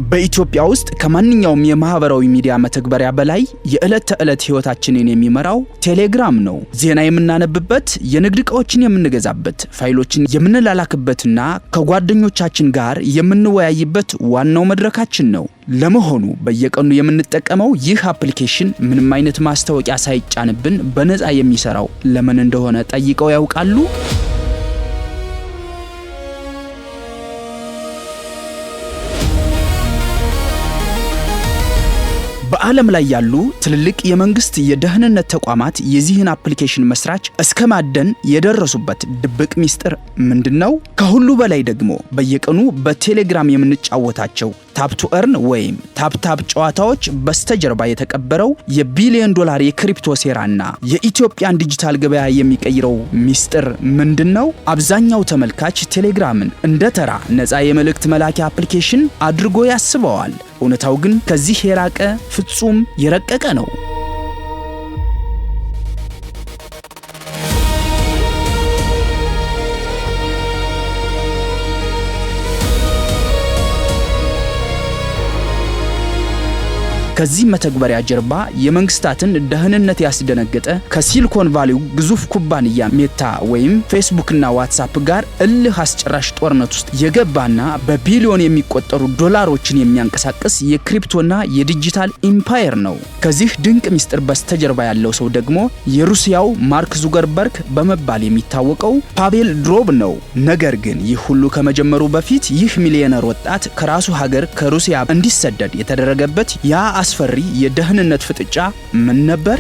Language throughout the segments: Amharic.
በኢትዮጵያ ውስጥ ከማንኛውም የማህበራዊ ሚዲያ መተግበሪያ በላይ የዕለት ተዕለት ህይወታችንን የሚመራው ቴሌግራም ነው። ዜና የምናነብበት፣ የንግድ ዕቃዎችን የምንገዛበት፣ ፋይሎችን የምንላላክበትና ከጓደኞቻችን ጋር የምንወያይበት ዋናው መድረካችን ነው። ለመሆኑ በየቀኑ የምንጠቀመው ይህ አፕሊኬሽን ምንም አይነት ማስታወቂያ ሳይጫንብን በነፃ የሚሰራው ለምን እንደሆነ ጠይቀው ያውቃሉ? በዓለም ላይ ያሉ ትልልቅ የመንግስት የደህንነት ተቋማት የዚህን አፕሊኬሽን መስራች እስከ ማደን የደረሱበት ድብቅ ሚስጥር ምንድነው? ከሁሉ በላይ ደግሞ በየቀኑ በቴሌግራም የምንጫወታቸው ታፕ ቱ እርን ወይም ታፕ ጨዋታዎች በስተጀርባ የተቀበረው የቢሊዮን ዶላር የክሪፕቶ ሴራና የኢትዮጵያን ዲጂታል ገበያ የሚቀይረው ሚስጥር ምንድነው? አብዛኛው ተመልካች ቴሌግራምን እንደ ተራ ነፃ የመልእክት መላኪያ አፕሊኬሽን አድርጎ ያስበዋል። እውነታው ግን ከዚህ የራቀ ፍጹም የረቀቀ ነው። ከዚህ መተግበሪያ ጀርባ የመንግስታትን ደህንነት ያስደነገጠ ከሲሊኮን ቫሊው ግዙፍ ኩባንያ ሜታ ወይም ፌስቡክና ዋትስአፕ ጋር እልህ አስጨራሽ ጦርነት ውስጥ የገባና በቢሊዮን የሚቆጠሩ ዶላሮችን የሚያንቀሳቅስ የክሪፕቶና የዲጂታል ኢምፓየር ነው። ከዚህ ድንቅ ሚስጥር በስተጀርባ ያለው ሰው ደግሞ የሩሲያው ማርክ ዙከርበርግ በመባል የሚታወቀው ፓቬል ድሮብ ነው። ነገር ግን ይህ ሁሉ ከመጀመሩ በፊት ይህ ሚሊዮነር ወጣት ከራሱ ሀገር ከሩሲያ እንዲሰደድ የተደረገበት ያ አስፈሪ የደህንነት ፍጥጫ ምን ነበር?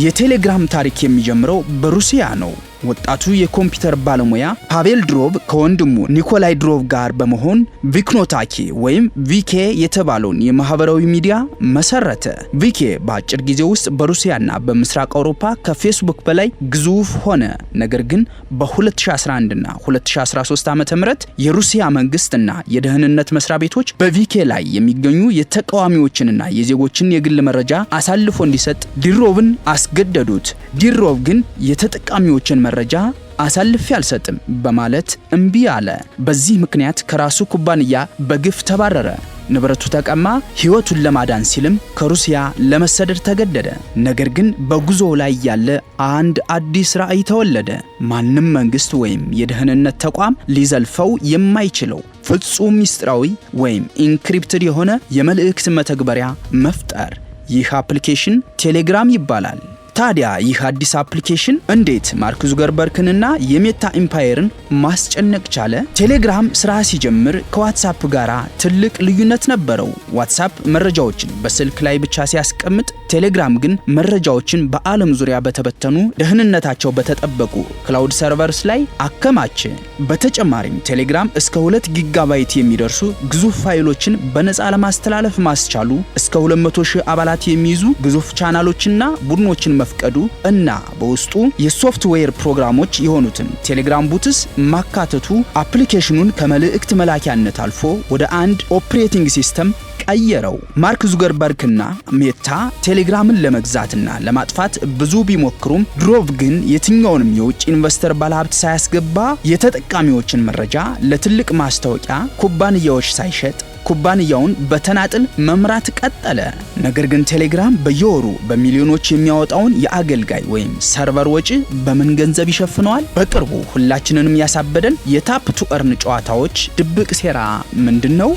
የቴሌግራም ታሪክ የሚጀምረው በሩሲያ ነው። ወጣቱ የኮምፒውተር ባለሙያ ፓቬል ድሮብ ከወንድሙ ኒኮላይ ድሮብ ጋር በመሆን ቪክኖታኪ ወይም ቪኬ የተባለውን የማህበራዊ ሚዲያ መሰረተ። ቪኬ በአጭር ጊዜ ውስጥ በሩሲያና በምስራቅ አውሮፓ ከፌስቡክ በላይ ግዙፍ ሆነ። ነገር ግን በ2011 እና 2013 ዓ.ም የሩሲያ መንግስትና የደህንነት መስሪያ ቤቶች በቪኬ ላይ የሚገኙ የተቃዋሚዎችንና የዜጎችን የግል መረጃ አሳልፎ እንዲሰጥ ድሮብን አስገደዱት። ድሮብ ግን የተጠቃሚዎችን መረጃ አሳልፌ አልሰጥም በማለት እምቢ አለ። በዚህ ምክንያት ከራሱ ኩባንያ በግፍ ተባረረ። ንብረቱ ተቀማ። ህይወቱን ለማዳን ሲልም ከሩሲያ ለመሰደድ ተገደደ። ነገር ግን በጉዞው ላይ ያለ አንድ አዲስ ራዕይ ተወለደ። ማንም መንግስት ወይም የደህንነት ተቋም ሊዘልፈው የማይችለው ፍጹም ሚስጥራዊ ወይም ኢንክሪፕትድ የሆነ የመልእክት መተግበሪያ መፍጠር። ይህ አፕሊኬሽን ቴሌግራም ይባላል። ታዲያ ይህ አዲስ አፕሊኬሽን እንዴት ማርክ ዙከርበርግንና የሜታ ኢምፓየርን ማስጨነቅ ቻለ? ቴሌግራም ስራ ሲጀምር ከዋትስአፕ ጋር ትልቅ ልዩነት ነበረው። ዋትስአፕ መረጃዎችን በስልክ ላይ ብቻ ሲያስቀምጥ፣ ቴሌግራም ግን መረጃዎችን በዓለም ዙሪያ በተበተኑ ደህንነታቸው በተጠበቁ ክላውድ ሰርቨርስ ላይ አከማቸ። በተጨማሪም ቴሌግራም እስከ 2 ጊጋባይት የሚደርሱ ግዙፍ ፋይሎችን በነፃ ለማስተላለፍ ማስቻሉ እስከ 200,000 አባላት የሚይዙ ግዙፍ ቻናሎችና ቡድኖችን መፍቀዱ እና በውስጡ የሶፍትዌር ፕሮግራሞች የሆኑትን ቴሌግራም ቡትስ ማካተቱ አፕሊኬሽኑን ከመልእክት መላኪያነት አልፎ ወደ አንድ ኦፕሬቲንግ ሲስተም ቀየረው። ማርክ ዙከርበርግና ሜታ ቴሌግራምን ለመግዛትና ለማጥፋት ብዙ ቢሞክሩም ድሮብ ግን የትኛውንም የውጭ ኢንቨስተር ባለሀብት ሳያስገባ የተጠቃሚዎችን መረጃ ለትልቅ ማስታወቂያ ኩባንያዎች ሳይሸጥ ኩባንያውን በተናጥል መምራት ቀጠለ። ነገር ግን ቴሌግራም በየወሩ በሚሊዮኖች የሚያወጣውን የአገልጋይ ወይም ሰርቨር ወጪ በምን ገንዘብ ይሸፍነዋል? በቅርቡ ሁላችንንም ያሳበደን የታፕ ቱ እርን ጨዋታዎች ድብቅ ሴራ ምንድነው?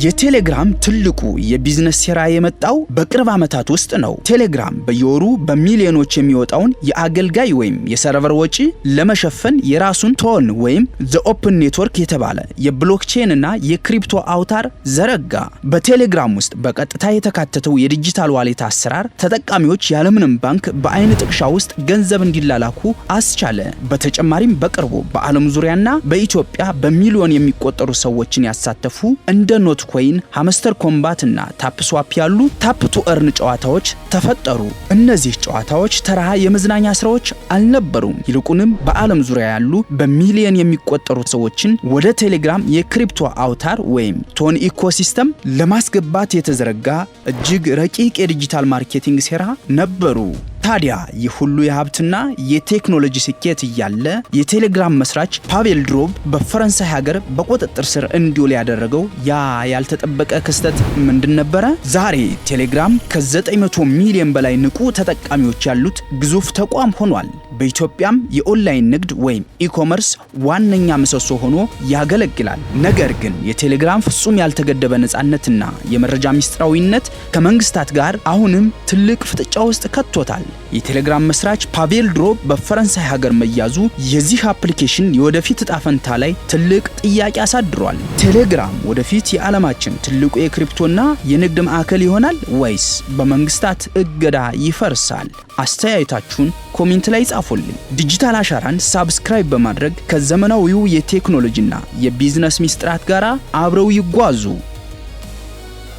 የቴሌግራም ትልቁ የቢዝነስ ሴራ የመጣው በቅርብ ዓመታት ውስጥ ነው። ቴሌግራም በየወሩ በሚሊዮኖች የሚወጣውን የአገልጋይ ወይም የሰርቨር ወጪ ለመሸፈን የራሱን ቶን ወይም ዘ ኦፕን ኔትወርክ የተባለ የብሎክቼንና የክሪፕቶ አውታር ዘረጋ። በቴሌግራም ውስጥ በቀጥታ የተካተተው የዲጂታል ዋሌት አሰራር ተጠቃሚዎች ያለምንም ባንክ በአይን ጥቅሻ ውስጥ ገንዘብ እንዲላላኩ አስቻለ። በተጨማሪም በቅርቡ በዓለም ዙሪያና በኢትዮጵያ በሚሊዮን የሚቆጠሩ ሰዎችን ያሳተፉ እንደ ኖት ኮይን፣ ሃምስተር ኮምባት እና ታፕ ስዋፕ ያሉ ታፕ ቱ እርን ጨዋታዎች ተፈጠሩ። እነዚህ ጨዋታዎች ተራ የመዝናኛ ስራዎች አልነበሩም። ይልቁንም በዓለም ዙሪያ ያሉ በሚሊዮን የሚቆጠሩ ሰዎችን ወደ ቴሌግራም የክሪፕቶ አውታር ወይም ቶን ኢኮሲስተም ለማስገባት የተዘረጋ እጅግ ረቂቅ የዲጂታል ማርኬቲንግ ሴራ ነበሩ። ታዲያ ይህ ሁሉ የሀብትና የቴክኖሎጂ ስኬት እያለ የቴሌግራም መስራች ፓቬል ድሮብ በፈረንሳይ ሀገር በቁጥጥር ስር እንዲውል ያደረገው ያ ያልተጠበቀ ክስተት ምንድን ነበረ? ዛሬ ቴሌግራም ከ900 ሚሊዮን በላይ ንቁ ተጠቃሚዎች ያሉት ግዙፍ ተቋም ሆኗል። በኢትዮጵያም የኦንላይን ንግድ ወይም ኢኮመርስ ዋነኛ ምሰሶ ሆኖ ያገለግላል። ነገር ግን የቴሌግራም ፍጹም ያልተገደበ ነፃነትና የመረጃ ሚስጥራዊነት ከመንግስታት ጋር አሁንም ትልቅ ፍጥጫ ውስጥ ከቶታል። የቴሌግራም መስራች ፓቬል ድሮብ በፈረንሳይ ሀገር መያዙ የዚህ አፕሊኬሽን የወደፊት ዕጣ ፈንታ ላይ ትልቅ ጥያቄ አሳድሯል። ቴሌግራም ወደፊት የዓለማችን ትልቁ የክሪፕቶና የንግድ ማዕከል ይሆናል ወይስ በመንግስታት እገዳ ይፈርሳል? አስተያየታችሁን ኮሜንት ላይ ጻፉልኝ። ዲጂታል አሻራን ሳብስክራይብ በማድረግ ከዘመናዊው የቴክኖሎጂና የቢዝነስ ሚስጥራት ጋር አብረው ይጓዙ።